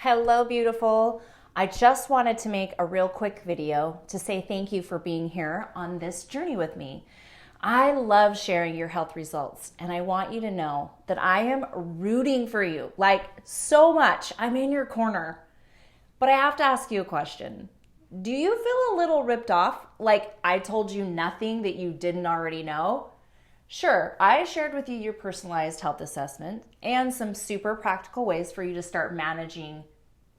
Hello, beautiful. I just wanted to make a real quick video to say thank you for being here on this journey with me. I love sharing your health results, and I want you to know that I am rooting for you, like so much. I'm in your corner. But I have to ask you a question. Do you feel a little ripped off, like I told you nothing that you didn't already know? Sure, I shared with you your personalized health assessment and some super practical ways for you to start managing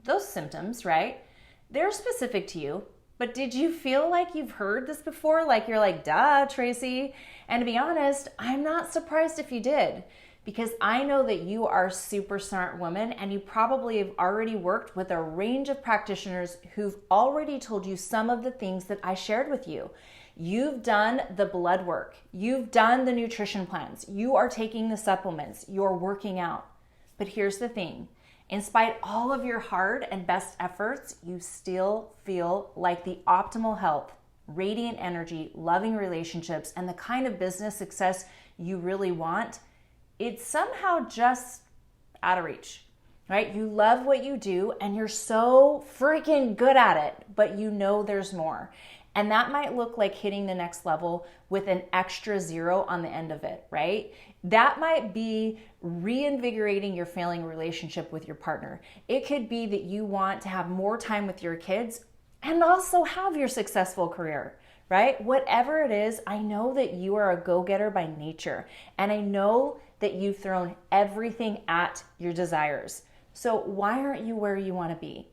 those symptoms, right? They're specific to you, but did you feel like you've heard this before? Like you're like, duh, Tracy. And to be honest, I'm not surprised if you did, because I know that you are a super smart woman and you probably have already worked with a range of practitioners who've already told you some of the things that I shared with you. You've done the blood work. You've done the nutrition plans. You are taking the supplements. You're working out. But here's the thing. In spite of all of your hard and best efforts, you still feel like the optimal health, radiant energy, loving relationships, and the kind of business success you really want, it's somehow just out of reach, right? You love what you do and you're so freaking good at it, but you know there's more. And that might look like hitting the next level with an extra zero on the end of it, right? That might be reinvigorating your failing relationship with your partner. It could be that you want to have more time with your kids and also have your successful career, right? Whatever it is, I know that you are a go-getter by nature, and I know that you've thrown everything at your desires. So why aren't you where you want to be?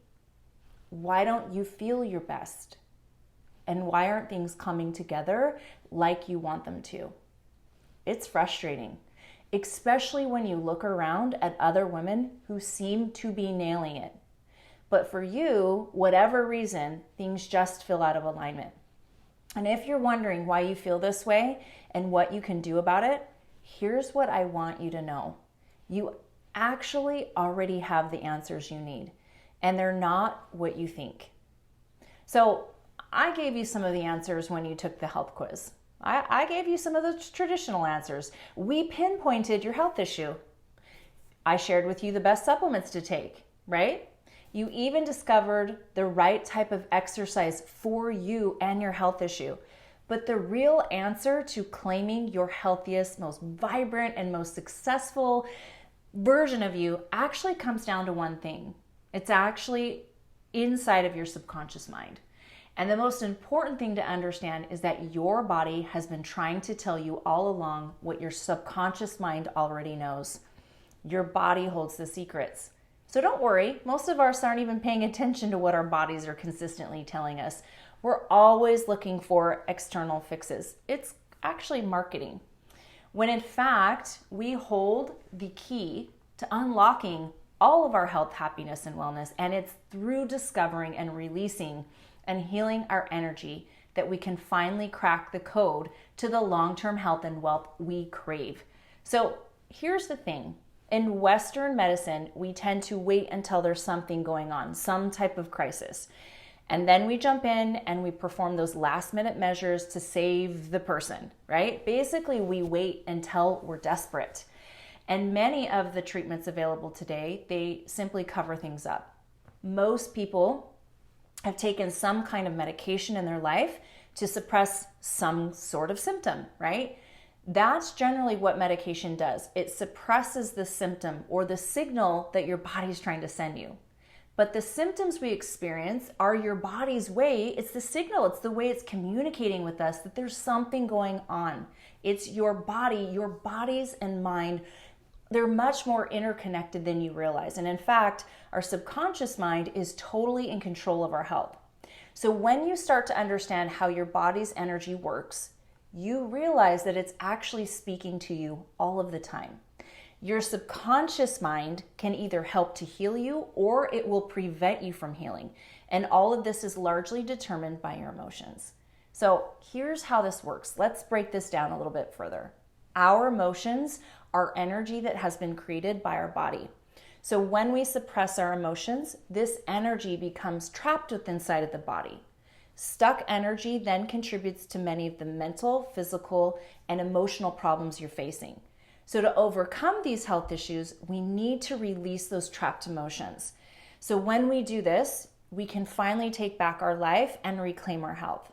Why don't you feel your best? And why aren't things coming together like you want them to? It's frustrating, especially when you look around at other women who seem to be nailing it. But for you, whatever reason, things just feel out of alignment. And if you're wondering why you feel this way and what you can do about it, here's what I want you to know. You actually already have the answers you need, and they're not what you think. So I gave you some of the answers when you took the health quiz. I gave you some of the traditional answers. We pinpointed your health issue. I shared with you the best supplements to take, right? You even discovered the right type of exercise for you and your health issue. But the real answer to claiming your healthiest, most vibrant, and most successful version of you actually comes down to one thing. It's actually inside of your subconscious mind. And the most important thing to understand is that your body has been trying to tell you all along what your subconscious mind already knows. Your body holds the secrets. So don't worry, most of us aren't even paying attention to what our bodies are consistently telling us. We're always looking for external fixes. It's actually marketing. When in fact, we hold the key to unlocking all of our health, happiness, and wellness, and it's through discovering and releasing and healing our energy that we can finally crack the code to the long-term health and wealth we crave. So here's the thing. In Western medicine, we tend to wait until there's something going on, some type of crisis. And then we jump in and we perform those last-minute measures to save the person, right? Basically, we wait until we're desperate. And many of the treatments available today, they simply cover things up. Most people have taken some kind of medication in their life to suppress some sort of symptom, right? That's generally what medication does. It suppresses the symptom or the signal that your body's trying to send you. But the symptoms we experience are your body's way. It's the signal. It's the way it's communicating with us that there's something going on. It's your body, your bodies and mind. They're much more interconnected than you realize. And in fact, our subconscious mind is totally in control of our health. So when you start to understand how your body's energy works, you realize that it's actually speaking to you all of the time. Your subconscious mind can either help to heal you or it will prevent you from healing. And all of this is largely determined by your emotions. So here's how this works. Let's break this down a little bit further. Our emotions are energy that has been created by our body. So when we suppress our emotions, this energy becomes trapped within inside of the body. Stuck energy then contributes to many of the mental, physical, and emotional problems you're facing. So to overcome these health issues, we need to release those trapped emotions. So when we do this, we can finally take back our life and reclaim our health.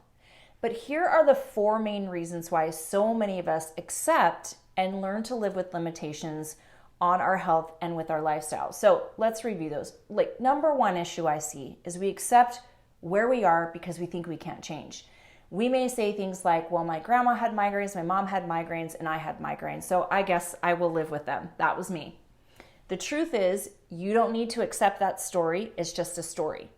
But here are the 4 main reasons why so many of us accept and learn to live with limitations on our health and with our lifestyle. So let's review those. Like, number 1 issue I see is we accept where we are because we think we can't change. We may say things like, well, my grandma had migraines, my mom had migraines, and I had migraines, so I guess I will live with them. That was me. The truth is, you don't need to accept that story. It's just a story.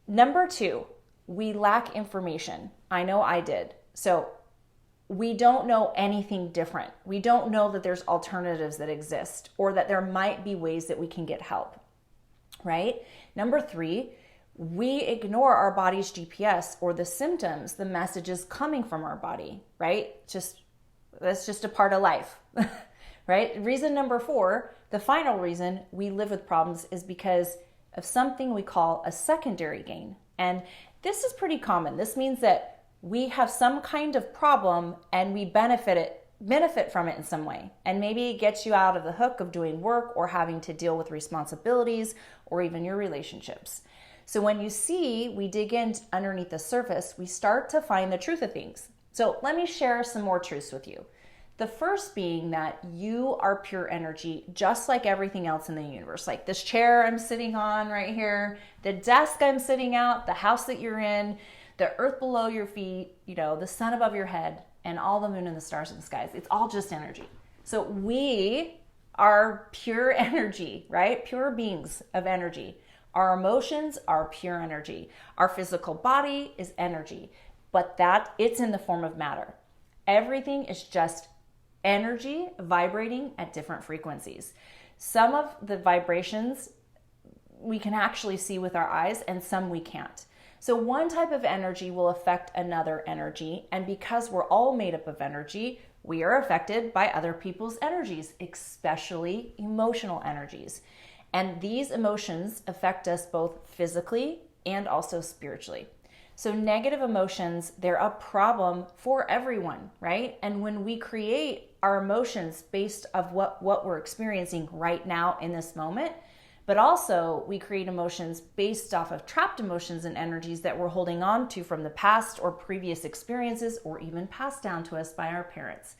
Number 2, we lack information. I know I did. So we don't know anything different. We don't know that there's alternatives that exist or that there might be ways that we can get help, right? Number 3, we ignore our body's GPS or the symptoms, the messages coming from our body, right? That's just a part of life, right? Reason number 4, the final reason we live with problems is because of something we call a secondary gain. And this is pretty common. This means that we have some kind of problem and we benefit from it in some way. And maybe it gets you out of the hook of doing work or having to deal with responsibilities or even your relationships. So when we dig in underneath the surface, we start to find the truth of things. So let me share some more truths with you. The first being that you are pure energy, just like everything else in the universe. Like this chair I'm sitting on right here, the desk I'm sitting at, the house that you're in, the earth below your feet, the sun above your head, and all the moon and the stars in the skies. It's all just energy. So we are pure energy, right? Pure beings of energy. Our emotions are pure energy. Our physical body is energy, but it's in the form of matter. Everything is just energy vibrating at different frequencies. Some of the vibrations we can actually see with our eyes and some we can't. So one type of energy will affect another energy, and because we're all made up of energy, we are affected by other people's energies, especially emotional energies. And these emotions affect us both physically and also spiritually. So negative emotions, they're a problem for everyone, right? And when we create our emotions based of what we're experiencing right now in this moment, but also we create emotions based off of trapped emotions and energies that we're holding on to from the past or previous experiences or even passed down to us by our parents.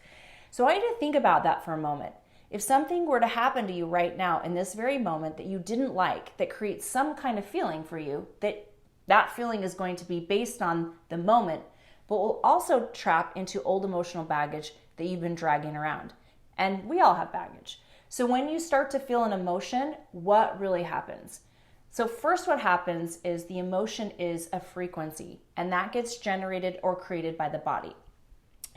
So I want you to think about that for a moment. If something were to happen to you right now in this very moment that you didn't like, that creates some kind of feeling for you, that feeling is going to be based on the moment, but will also trap into old emotional baggage that you've been dragging around. And we all have baggage. So when you start to feel an emotion, what really happens? So first what happens is the emotion is a frequency, and that gets generated or created by the body.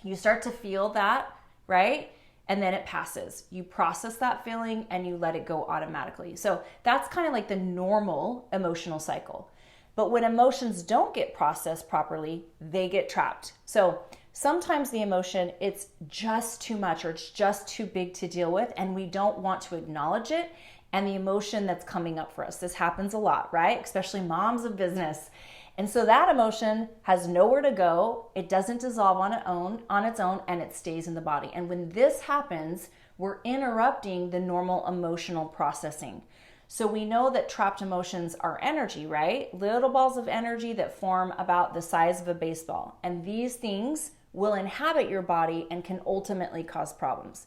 You start to feel that, right? And then it passes. You process that feeling and you let it go automatically. So that's kind of like the normal emotional cycle. But when emotions don't get processed properly, they get trapped. So sometimes the emotion, it's just too much or it's just too big to deal with, and we don't want to acknowledge it and the emotion that's coming up for us. This happens a lot, right? Especially moms of business. And so that emotion has nowhere to go. It doesn't dissolve on its own, and it stays in the body. And when this happens, we're interrupting the normal emotional processing. So we know that trapped emotions are energy, right? Little balls of energy that form about the size of a baseball. And these things will inhabit your body and can ultimately cause problems.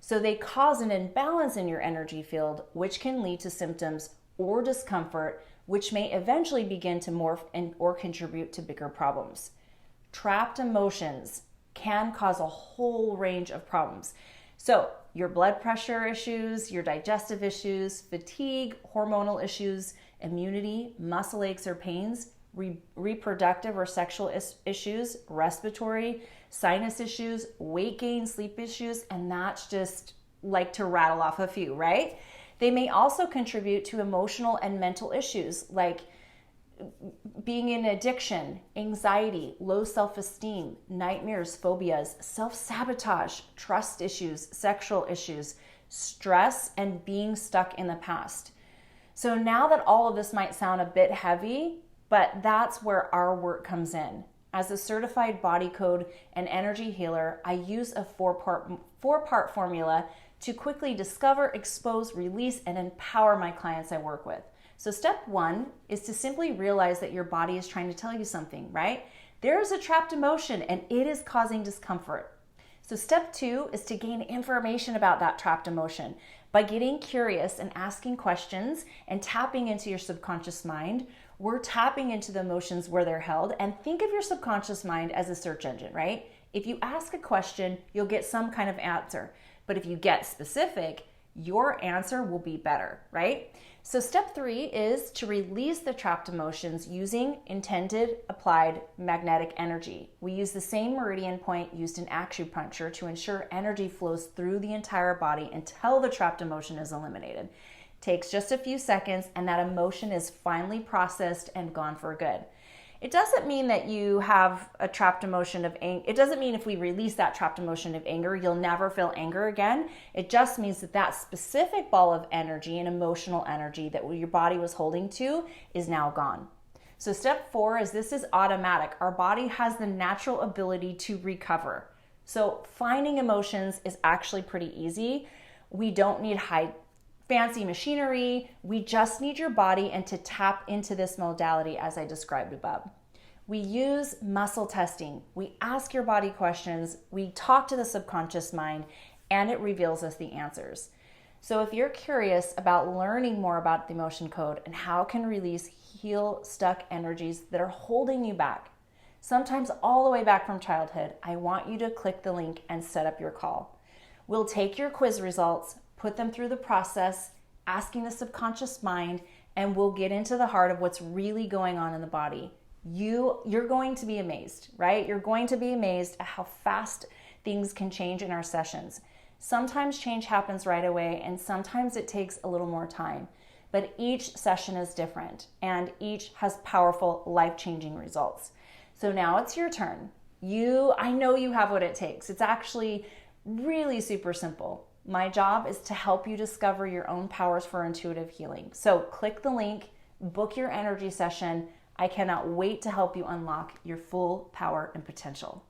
So they cause an imbalance in your energy field, which can lead to symptoms or discomfort, which may eventually begin to morph or contribute to bigger problems. Trapped emotions can cause a whole range of problems. So your blood pressure issues, your digestive issues, fatigue, hormonal issues, immunity, muscle aches or pains, reproductive or sexual issues, respiratory, sinus issues, weight gain, sleep issues, and that's just like to rattle off a few, right? They may also contribute to emotional and mental issues like being in addiction, anxiety, low self-esteem, nightmares, phobias, self-sabotage, trust issues, sexual issues, stress, and being stuck in the past. So now that all of this might sound a bit heavy, but that's where our work comes in. As a certified body code and energy healer, I use a four-part formula to quickly discover, expose, release, and empower my clients I work with. So step one is to simply realize that your body is trying to tell you something, right? There is a trapped emotion and it is causing discomfort. So step two is to gain information about that trapped emotion. By getting curious and asking questions and tapping into your subconscious mind, we're tapping into the emotions where they're held. And think of your subconscious mind as a search engine, right? If you ask a question, you'll get some kind of answer. But if you get specific, your answer will be better, right? So step three is to release the trapped emotions using intended applied magnetic energy. We use the same meridian point used in acupuncture to ensure energy flows through the entire body until the trapped emotion is eliminated. Takes just a few seconds and that emotion is finally processed and gone for good. It doesn't mean that you have a trapped emotion of anger. It doesn't mean if we release that trapped emotion of anger, you'll never feel anger again. It just means that that specific ball of energy and emotional energy that your body was holding to is now gone. So step four is this is automatic. Our body has the natural ability to recover. So finding emotions is actually pretty easy. We don't need fancy machinery. We just need your body and to tap into this modality as I described above. We use muscle testing. We ask your body questions. We talk to the subconscious mind and it reveals us the answers. So if you're curious about learning more about the emotion code and how it can release, heal stuck energies that are holding you back, sometimes all the way back from childhood, I want you to click the link and set up your call. We'll take your quiz results, put them through the process, asking the subconscious mind, and we'll get into the heart of what's really going on in the body. You're going to be amazed, right? You're going to be amazed at how fast things can change in our sessions. Sometimes change happens right away, and sometimes it takes a little more time. But each session is different, and each has powerful, life-changing results. So now it's your turn. I know you have what it takes. It's actually really super simple. My job is to help you discover your own powers for intuitive healing. So click the link, book your energy session. I cannot wait to help you unlock your full power and potential.